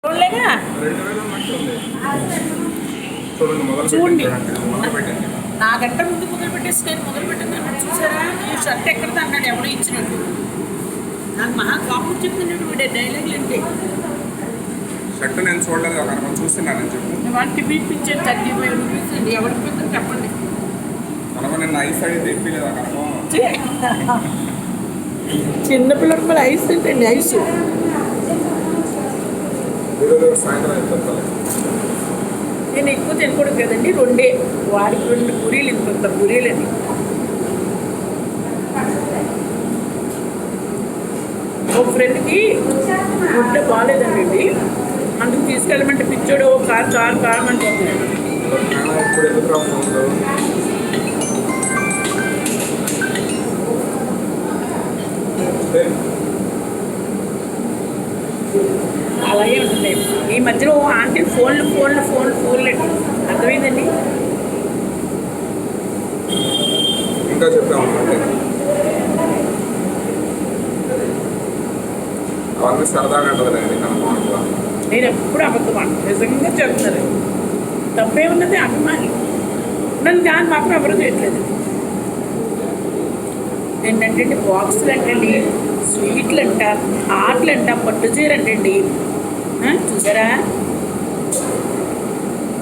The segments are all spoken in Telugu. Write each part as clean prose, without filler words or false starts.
చూడలేగా చూడండి నాకంటే ముందు మొదలు పెట్టేసి నేను మొదలు పెట్టింది అన్నాడు. చూసారా ఈ షర్ట్ ఎక్కడిది అన్నాడు ఎవడో ఇచ్చినట్టు. నాకు మహా కోపం చెప్తున్నాడు వీడే డైలాగులు అంటే. షర్ట్ నేను చూడలేదు ఒక చూస్తున్నానని చెప్పు. వాళ్ళు టిఫిన్ పిచ్చారు 35 రూపీస్ అండి. ఎవరికి పోతుంది చెప్పండి. కనుక నేను ఐస్ అడిగి తెప్పిలేదు కనుక చిన్నపిల్లల ఐస్ ఏంటండి ఐస్ సాయంత్రం నేను ఎక్కువ తినకూడదు కదండి. రెండే వాడికి 2 పూరీలు ఇంత పూరీలని. ఒక ఫ్రెండ్కి గుడ్డ బాగాలేదండి, అందుకు తీసుకెళ్ళమంటే పిచ్చోడు కారం అని చెప్తున్నాడు. అలాగే ఉంటుంది. ఈ మధ్యలో ఆంటీ ఫోన్లు అండి. అర్థమైందండి. ఇంకా చెప్పాము అవన్నీ సరదాగా అంటదండి. నేను ఎప్పుడు అబద్ధం నిజంగా చెప్తాను. తప్పే ఉన్నది అభిమాని. నన్ను దాన్ని మాత్రం ఎవరు చేయట్లేదు. ఏంటంటే బాక్సులు అంటండి, స్వీట్లు అంట, ఆటలు అంట, పట్టు చీర అంటండి. చూసారా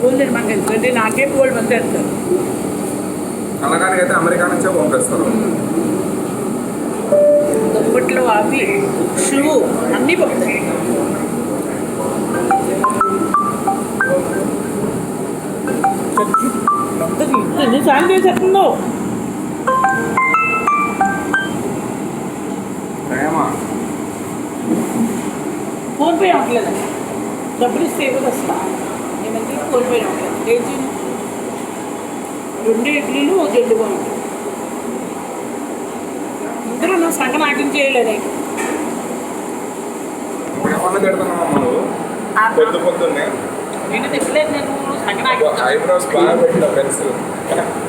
పోలేదు మాకు ఎందుకంటే నాకే పోల్డ్ మంది వెళ్తారు. అయితే అమెరికా నుంచే పంపిస్తారు. దుప్పట్లు అవి షూ అన్నీ పంపుతాయి. ఎన్నిసార్లు చేసేస్తుందో. ఫోన్పే అవ్వట్లేదండి. డబ్బులు ఇస్తే ఏదో వస్తా. నేనంటే ఫోన్పే అవ్వట్లేదు. ఏంటి 2 ఇడ్లీలు 1 జడ్డు బాగుంటుంది. ఇందులో నువ్వు సంగ నాట్యం చేయలేదు. నేను తిప్పలేదు. నేను సంగ నాట్యం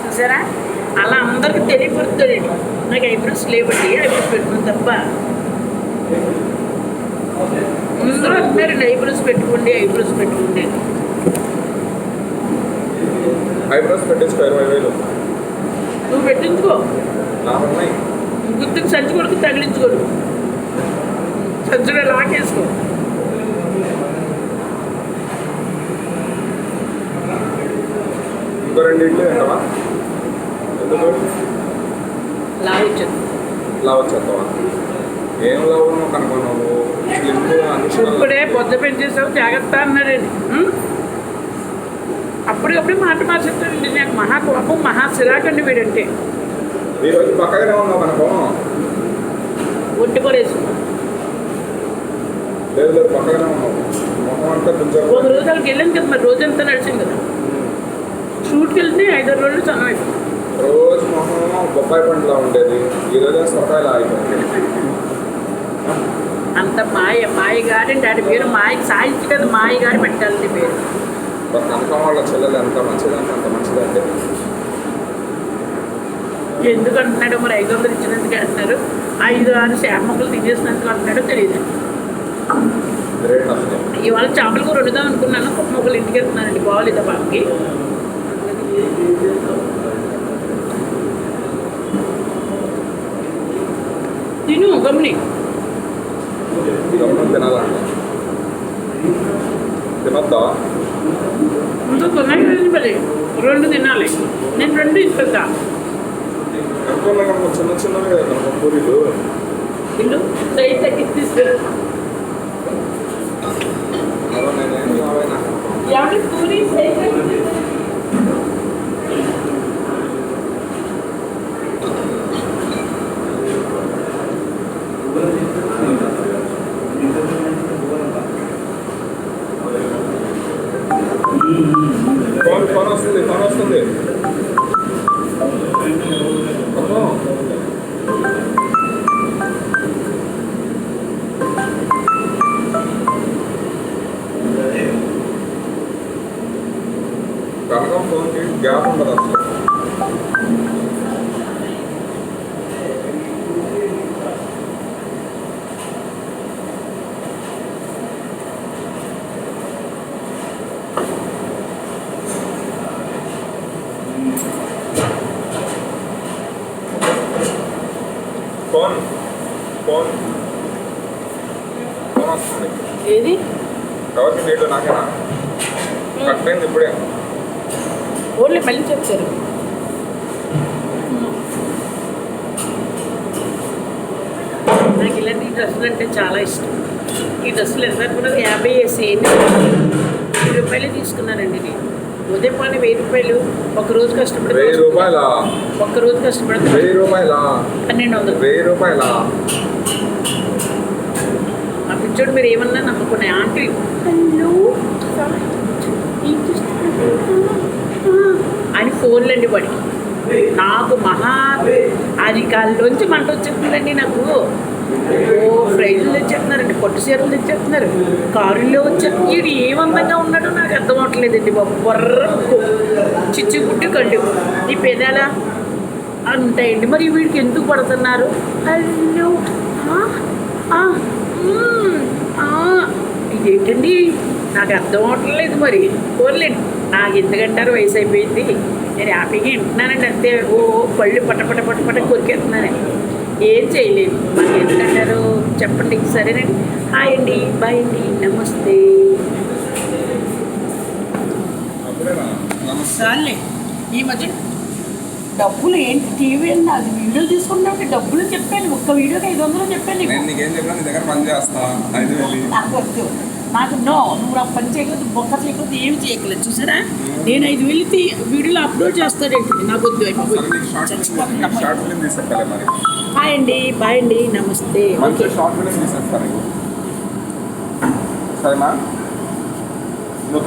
చూసారా అలా అందరికి తెలియపడుతుంది. నాకు ఐబ్రోస్ లేవండి, ఐబ్రోస్ పెట్టుకుని తప్ప అందరూ అంటున్నారండి ఐబ్రోస్ పెట్టుకోండి. ఐబ్రోస్ పెట్టించుకో 20,000. నువ్వు పెట్టించుకో. గుర్తుకు సంచి కొడుకు తగిలించుకోడు. సంచులో లాకేసుకో. ఇంకో 2 ఇడ్లీ తింటావా? ఎందుకు లావచ్చేస్తావా? ఏం లావు కనుక్కున్నావు? ఇప్పుడే పొద్దు పెంచేసావు జాగ్రత్త అన్నాడండి. అప్పటికప్పుడు మాట మార్చేస్తాడండి. నాకు మహా కోపం, మహా సిరాకండి వీడంటే. ఈరోజు పక్కగానే ఉన్నావు కనుకో ఒట్టుకోలేసు. లేదు పక్కగానే ఉన్నావు. మొహం అంతా కొంచెం 1 రోజు వాళ్ళకి వెళ్ళాను కదా, మరి రోజంతా నడిచింది కదా. షూట్కి వెళ్తే 5-6 రోజులు చనువు అయిపోయింది. రోజు మొహం బొప్పాయి పండులా ఉండేది, ఈరోజు సొరకాయలా అయిపోయింది. అంత మాయగాడండి. ఆడి పేరు మాయకి సాయించి కదా మాయగాడి పెట్టాలండి పేరు. కనకం వాళ్ళ చెల్లెలు ఎంత మంచిదంటే అంత మంచిదండి. ఎందుకు అంటున్నాడో మరి 500 ఇచ్చినందుకు అంటున్నారు. 5-6 చేప మొక్కలు తినేసినందుకు అంటున్నాడో తెలియదు. ఇవాళ చేపల కూర వండుదాం అనుకున్నాను. పప్పు మొక్కలు ఇంటికి వెళ్తున్నానండి. బాగోలేదా బాబుకి? తిను గమ్ని తినొద్దా? ముందు కొన్నాయి కదండి, మరి 2 తినాలి. నేను 2 ఇస్తా. చిన్న చిన్నవి కదా పూరీలు. ఇల్లు సైజ్ తగ్గి తీసుకెళ్ళి పూరి ఫోన్ వస్తుంది. కనకం ఫోన్కి గ్యాప్ ఉండదు అసలు. ఫోన్ ఫోన్ ఫోన్ వస్తుంది. ఏది ఎవరికి నీళ్ళు నాకేనా కట్ అయింది ఇప్పుడే. ఓన్లీ మళ్ళీ చెప్తారు. నాకు ఇలాంటి డ్రెస్సులు అంటే చాలా ఇష్టం. ఈ డ్రెస్సులు ఎంత కూడా 50 వేసి 10 రూపాయలు తీసుకున్నానండి నేను. ఉదయం పని 1000 రూపాయలు, ఒక రోజు కష్టపడితే 1000 రూపాయల ఒక్క రోజు కష్టపడితే 1000 రూపాయల 1200. 1000 రూపాయల. ఆ పిచ్చోడు మీరు ఏమన్నా నమ్ముకునే ఆంటీ హలో ఏం చేస్తున్నారు అని ఫోన్లండి వాడికి. నాకు మహా అది కాళ్ళలోంచి మంట వచ్చేస్తుందండి నాకు. ఓ ఫ్రైజులు తెచ్చేస్తున్నారండి, పట్టు చీరలు తెచ్చేస్తున్నారు, కారుల్లో వచ్చేస్తున్నారు. వీడు ఏమందంగా ఉన్నాడో నాకు అర్థం అవట్లేదండి బాబు. బొర్ర ముక్కు, చిచ్చుగుడ్డు కళ్ళు, ఈ పెదాల అంటాయండి. మరి వీడికి ఎందుకు పడుతున్నారు? హలో ఇదేంటండి నాకు అర్థం అవట్లేదు. మరి పోర్లేండి, నాకు ఎందుకంటారు వయసు అయిపోయింది, నేను హ్యాపీగా వింటున్నానండి అంతే. ఓ పళ్ళు పట్టపట్ట పట్టపట్ట కొరికేస్తున్నానండి, ఏం చేయలేదు. మరి ఎందుకంటారు చెప్పండి. సరేనండి, హాయ్ అండి, బాయ్ అండి, నమస్తే. చాలే ఈ మధ్య డబ్బులు ఏంటి టీవీ అని అది వీడియోలు తీసుకున్నావు, డబ్బులు చెప్పాను. ఒక్క వీడియోకి 500 చెప్పాను నీకు. నేను నీకేం చెప్పినా నీ దగ్గర పని చేస్తా 5000. నాకు వద్దు, నాకు నో. నువ్వు నాకు పని చేయకూడదు, బొక్క చేయకూడదు, ఏమి చేయకలేదు. చూసారా, నేను 5000 వీడియోలు అప్లోడ్ చేస్తాడేంటి. నాకు వద్దు. షార్ట్ ఫిల్మ్ తీసేస్తాలే మరి. హాయ్ అండి, బాయ్ అండి, నమస్తే. మంచి షార్ట్ ఫిల్మ్ తీసేస్తాను. సరేనా? నువ్వు